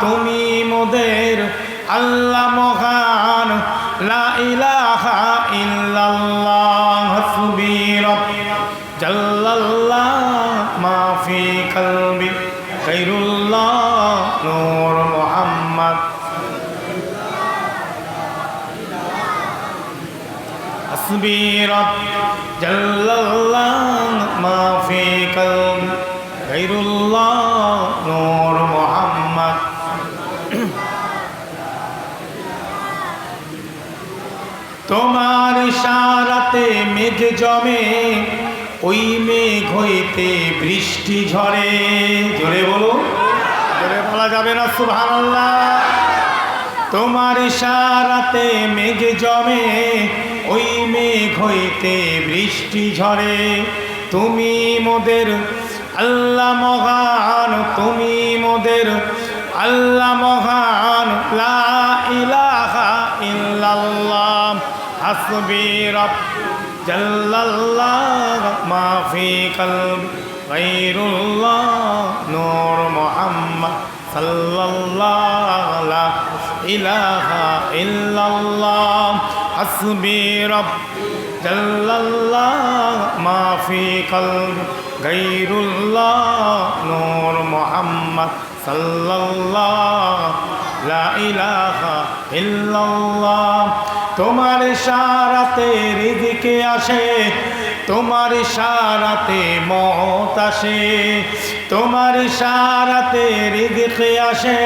তুমি মোদের আল্লাহ মহান, লা ইলাহা ইল্লাল্লাহ, হাসবি রব্বি জাল্লাল্লাহ মা ফি কলবি গায়রুল্লাহ নূর মুহাম্মদ, হাসবি রব্বি জাল্লাল্লাহ মা ফি কলবি গায়রুল্লাহ নূর মুহাম্মদ। তোমার ইশারাতে মেঘ জমে, ওই মেঘ হইতে বৃষ্টি ঝরে। জোরে বলো, জোরে বলা যাবে না সুবহানাল্লাহ। তোমার ইশারাতে মেঘ জমে, ওই মেঘ হইতে বৃষ্টি ঝরে। তুমি মোদের আল্লাহ মহান, তুমি মোদের আল্লাহ মহান, লা ইলাহা ইল্লাল্লাহ, হাসবি রব্বি জাল্লাল্লাহ মা ফি কলবি গায়রুল্লাহ নূর মুহাম্মদ সাল্লাল্লাহু লা ইলাহা ইল্লাল্লাহ, হাসবি রব্বি জাল্লাল্লাহ মা ফি কলবি গায়রুল্লাহ নূর মুহাম্মদ সাল্লাল্লাহু লা ইলাহা ইল্লাল্লাহ। তোমার ইশারাতে রিজকে আসে, তোমার ইশারাতে মওত আসে, তোমার ইশারাতে রিজকে আসে,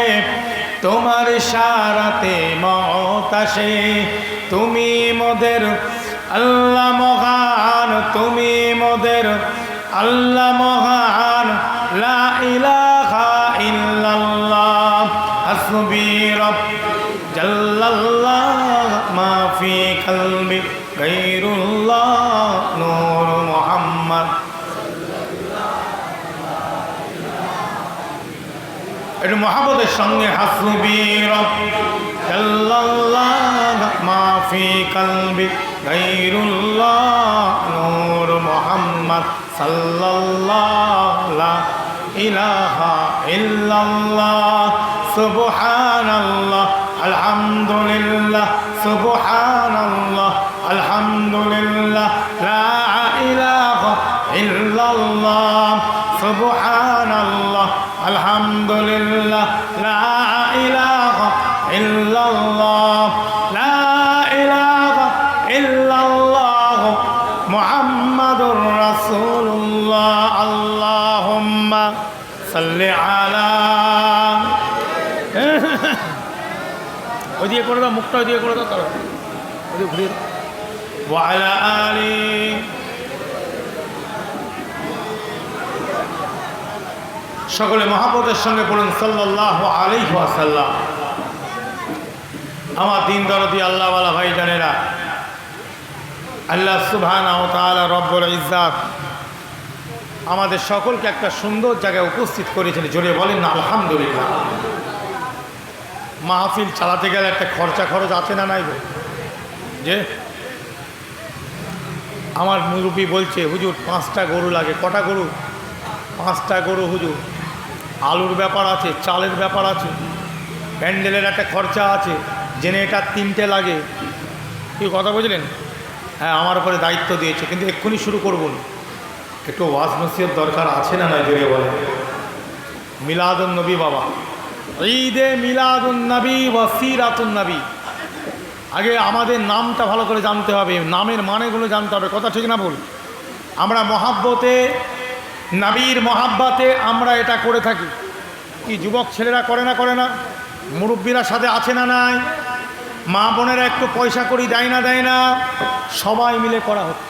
তোমার ইশারাতে মওত আসে। তুমি মোদের আল্লাহ মহান, তুমি মোদের আল্লাহ মহান, লা ইলাহা ইল্লাল্লাহ, হাসবি রব্বি জাল্লাল্লাহ মা ফি কলবি গায়রুল্লাহ নূর মুহাম্মদ। একটু মহব্বতের সঙ্গে হাসবি রব্বি জাল্লাল্লাহ মা ফি কলবি গায়রুল্লাহ নূর মুহাম্মদ সাল্লাল্লাহু লা ইলাহা ইল্লাল্লাহ, সুবহানাল্লাহ আলহামদুলিল্লাহ, সুবহানাল্লাহ আলহামদুলিল্লাহ, লা ইলাহা ইল্লাল্লাহ, সুবহানাল্লাহ আলহামদুলিল্লাহ, লা ইলাহা ইল্লাল্লাহ, লা ইলাহা ইল্লাল্লাহ মুহাম্মাদুর রাসূলুল্লাহ। আল্লাহুম্মা সাল্লি আলা, ওইদিকে করে দাও, মুখটা ওইদিকে করে দাও, তারা ওইদিকে ঘুরিয়ে দাও। ওয়া আলা আলি, সকলে মহব্বতের সঙ্গে পড়ুন সাল্লাল্লাহু আলাইহি ওয়াসাল্লাম। আমার দিন দরদি আল্লাহওয়ালা ভাই জানেরা, আল্লাহ সুবহানাহু ওয়া তাআলা রব্বুল ইজ্জাত আমাদের সকলকে একটা সুন্দর জায়গায় উপস্থিত করেছেন। জোরে বলেন না আলহামদুলিল্লাহ। মাহফিল চালাতে গেলে একটা খরচ আছে না নাই? যে আমার মুরব্বি বলছে, হুজুর 5টা গরু লাগে। কটা গরু? 5টা গরু হুজুর। আলুর ব্যাপার আছে, চালের ব্যাপার আছে, প্যান্ডেলের একটা খরচা আছে, জেনারেটর 3টে লাগে। কি কথা বুঝলেন? হ্যাঁ, আমার উপরে দায়িত্ব দিয়েছে, কিন্তু এক্ষুনি শুরু করবো না। একটু ওয়াজ নসিহত দরকার আছে না নাই? জোরে বলে। মিলাদুন নবী বাবা, ঈদে মিলাদুন নবী ওয়া সিরাতুন নবী। আগে আমাদের নামটা ভালো করে জানতে হবে, নামের মানেগুলো জানতে হবে। কথা ঠিক না বল? আমরা মহাব্বতে, নবীর মহাব্বতে আমরা এটা করে থাকি। কি যুবক ছেলেরা করে না? মুরব্বীরা সাথে আছে না নাই? মা বোনেরা একটু পয়সা করি দেয় না? সবাই মিলে করা হচ্ছে।